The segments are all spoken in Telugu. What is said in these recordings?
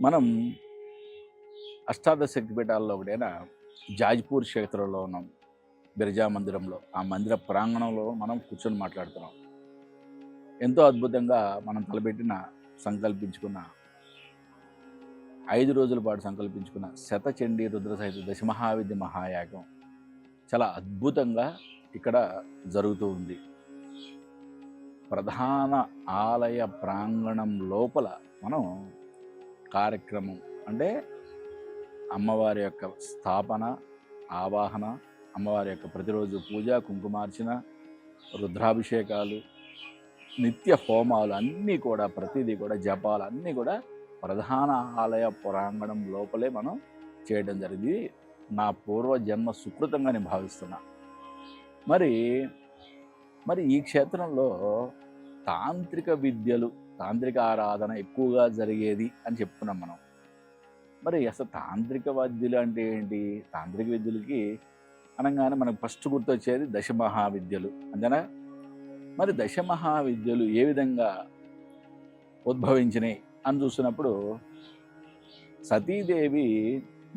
మనం అష్టాదశ శక్తిపీఠాల్లో ఒకటైన జాజ్పూర్ క్షేత్రంలో ఉన్నాం. బిర్జా మందిరంలో. ఆ మందిర ప్రాంగణంలో మనం కూర్చొని మాట్లాడుతున్నాం. ఎంతో అద్భుతంగా మనం తలపెట్టిన సంకల్పించుకున్న 5 రోజుల పాటు సంకల్పించుకున్న శతచండీ రుద్ర సహిత దశమహావిద్య మహాయాగం చాలా అద్భుతంగా ఇక్కడ జరుగుతూ ఉంది. ప్రధాన ఆలయ ప్రాంగణం లోపల మనం కార్యక్రమం అంటే అమ్మవారి యొక్క స్థాపన, ఆవాహన, అమ్మవారి యొక్క ప్రతిరోజు పూజ, కుంకుమార్చన, రుద్రాభిషేకాలు, నిత్య హోమాలు అన్నీ కూడా ప్రతిదీ కూడా జపాలు అన్నీ కూడా ప్రధాన ఆలయ ప్రాంగణం లోపలే మనం చేయడం జరిగింది. నా పూర్వజన్మ సుకృతంగా నేను భావిస్తున్నా. మరి ఈ క్షేత్రంలో తాంత్రిక విద్యలు, తాంత్రిక ఆరాధన ఎక్కువగా జరిగేది అని చెప్పుకున్నాం మనం. మరి అసలు తాంత్రిక విద్యలు అంటే ఏంటి? తాంత్రిక విద్యలకి అనగానే మనకు ఫస్ట్ గుర్తొచ్చేది దశమహావిద్యలు అంతేనా? మరి దశమహావిద్యలు ఏ విధంగా ఉద్భవించినాయి అని చూసినప్పుడు, సతీదేవి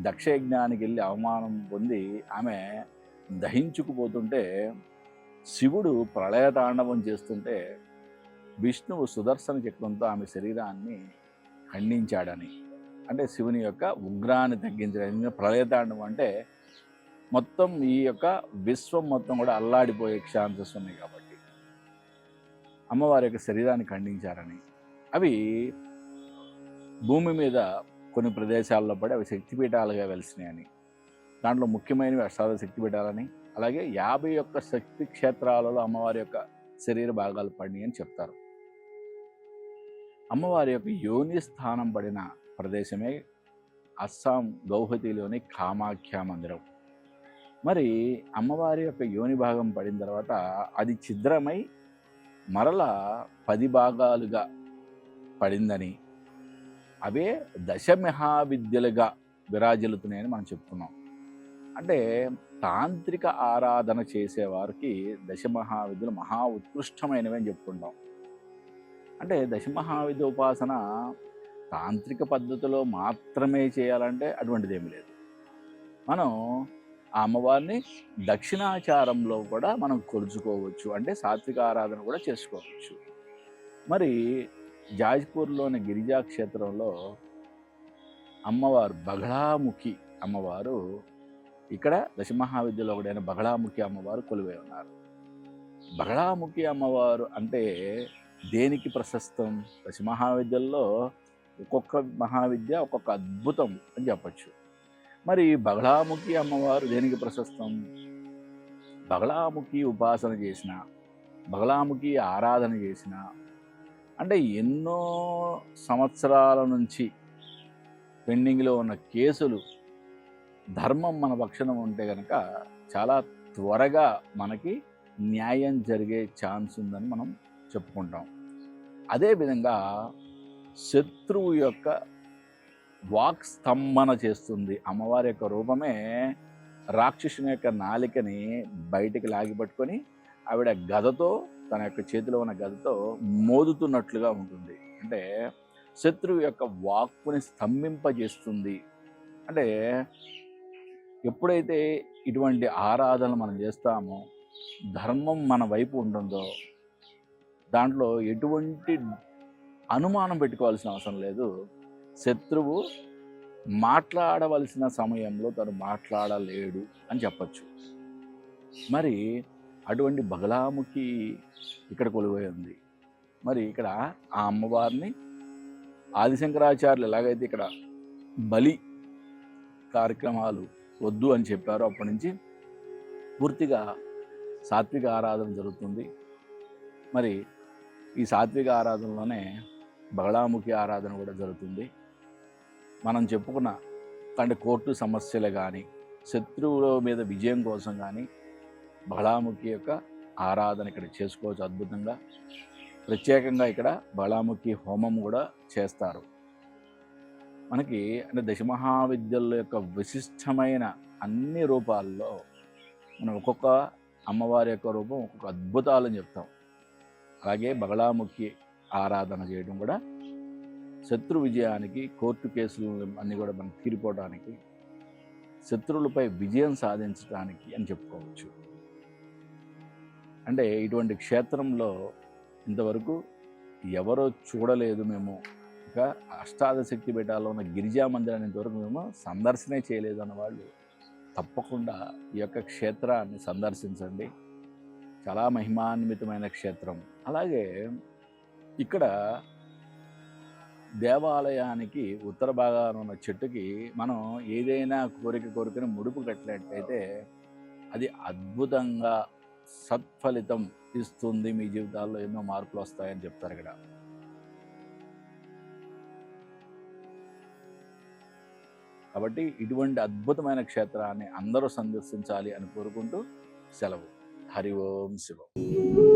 దక్షయజ్ఞానికి వెళ్ళి అవమానం పొంది ఆమె దహించుకుపోతుంటే, శివుడు ప్రళయతాండవం చేస్తుంటే విష్ణువు సుదర్శన చక్రంతో ఆమె శరీరాన్ని ఖండించాడని, అంటే శివుని యొక్క ఉగ్రాన్ని తగ్గించడానికి. ప్రళయతాండవం అంటే మొత్తం ఈ యొక్క విశ్వం మొత్తం కూడా అల్లాడిపోయే ఛాన్సెస్ ఉన్నాయి కాబట్టి అమ్మవారి యొక్క శరీరాన్ని ఖండించారని, అవి భూమి మీద కొన్ని ప్రదేశాల్లో పడి అవి శక్తిపీఠాలుగా వెలిసినాయని, దాంట్లో ముఖ్యమైనవి అష్టాదశ శక్తిపీఠాలని, అలాగే 51 శక్తి క్షేత్రాలలో అమ్మవారి యొక్క శరీర భాగాలు పడినాయి అని చెప్తారు. అమ్మవారి యొక్క యోని స్థానం పడిన ప్రదేశమే అస్సాం గౌహతిలోని కామాఖ్య మందిరం. మరి అమ్మవారి యొక్క యోని భాగం పడిన తర్వాత అది ఛిద్రమై మరలా 10 భాగాలుగా పడిందని, అవే దశమహావిద్యలుగా విరాజిల్లుతున్నాయని మనం చెప్తున్నాం. అంటే తాంత్రిక ఆరాధన చేసేవారికి దశమహావిద్యలు మహా ఉత్కృష్టమైనవి అని చెప్పుకుంటాం. అంటే దశమహావిద్య ఉపాసన తాంత్రిక పద్ధతిలో మాత్రమే చేయాలంటే అటువంటిది ఏమి లేదు. మనం ఆ అమ్మవారిని దక్షిణాచారంలో కూడా మనం కొలుచుకోవచ్చు, అంటే సాత్విక ఆరాధన కూడా చేసుకోవచ్చు. మరి జాజ్పూర్లోని గిరిజా క్షేత్రంలో అమ్మవారు బగళాముఖి అమ్మవారు, ఇక్కడ దశమహావిద్యలో ఒకటైన బగళాముఖి అమ్మవారు కొలువై ఉన్నారు. బగళాముఖి అమ్మవారు అంటే దేనికి ప్రశస్తం? దశమహావిద్యల్లో ఒక్కొక్క మహావిద్య ఒక్కొక్క అద్భుతం అని చెప్పచ్చు. మరి బగళాముఖి అమ్మవారు దేనికి ప్రశస్తం? బగళాముఖి ఉపాసన చేసిన, బగళాముఖి ఆరాధన చేసిన, అంటే ఎన్నో సంవత్సరాల నుంచి పెండింగ్లో ఉన్న కేసులు ధర్మం మన పక్షాన ఉంటే కనుక చాలా త్వరగా మనకి న్యాయం జరిగే ఛాన్స్ ఉందని మనం చెప్పుకుంటాం. అదేవిధంగా శత్రువు యొక్క వాక్ స్తంభన చేస్తుంది. అమ్మవారి యొక్క రూపమే రాక్షసుని యొక్క నాలికని బయటికి లాగిపట్టుకొని ఆవిడ గదతో, తన యొక్క చేతిలో ఉన్న గదతో మోదుతున్నట్లుగా ఉంటుంది. అంటే శత్రువు యొక్క వాక్కుని స్తంభింపజేస్తుంది. అంటే ఎప్పుడైతే ఇటువంటి ఆరాధనలు మనం చేస్తామో, ధర్మం మన వైపు ఉంటుందో, దాంట్లో ఎటువంటి అనుమానం పెట్టుకోవాల్సిన అవసరం లేదు. శత్రువు మాట్లాడవలసిన సమయంలో తను మాట్లాడలేడు అని చెప్పచ్చు. మరి అటువంటి బగళాముఖి ఇక్కడ కొలువై ఉంది. మరి ఇక్కడ ఆ అమ్మవారిని ఆదిశంకరాచార్యులు ఎలాగైతే ఇక్కడ బలి కార్యక్రమాలు వద్దు అని చెప్పారో, అప్పటి నుంచి పూర్తిగా సాత్విక ఆరాధన జరుగుతుంది. మరి ఈ సాత్విక ఆరాధనలోనే బగళాముఖి ఆరాధన కూడా జరుగుతుంది. మనం చెప్పుకున్న అంటే కోర్టు సమస్యలు కానీ, శత్రువుల మీద విజయం కోసం కానీ బగళాముఖి యొక్క ఆరాధన ఇక్కడ చేసుకోవచ్చు అద్భుతంగా. ప్రత్యేకంగా ఇక్కడ బగళాముఖి హోమం కూడా చేస్తారు. మనకి అంటే దశమహావిద్యల యొక్క విశిష్టమైన అన్ని రూపాల్లో మనం ఒక్కొక్క అమ్మవారి యొక్క రూపం ఒక్కొక్క అద్భుతాలని చెప్తాం. అలాగే బగళాముఖి ఆరాధన చేయడం కూడా శత్రు విజయానికి, కోర్టు కేసులు అన్నీ కూడా మనకు తీరిపోవడానికి, శత్రువులపై విజయం సాధించడానికి అని చెప్పుకోవచ్చు. అంటే ఇటువంటి క్షేత్రంలో ఇంతవరకు ఎవరో చూడలేదు మేము. ఇంకా అష్టాదశక్తి పీఠాల్లో ఉన్న గిరిజా మందిరాన్ని ఇంతవరకు మేము సందర్శనే చేయలేదు అన్న వాళ్ళు తప్పకుండా ఈ యొక్క క్షేత్రాన్ని సందర్శించండి. చాలా మహిమాన్వితమైన క్షేత్రం. అలాగే ఇక్కడ దేవాలయానికి ఉత్తర భాగాన ఉన్న చెట్టుకి మనం ఏదైనా కోరుకుని ముడుపు కట్టినట్టయితే అది అద్భుతంగా సత్ఫలితం ఇస్తుంది. మీ జీవితాల్లో ఎన్నో మార్పులు వస్తాయని చెప్తారు ఇక్కడ. కాబట్టి ఇటువంటి అద్భుతమైన క్షేత్రాన్ని అందరూ సందర్శించాలి అని కోరుకుంటూ సెలవు. హరి ఓం శివం.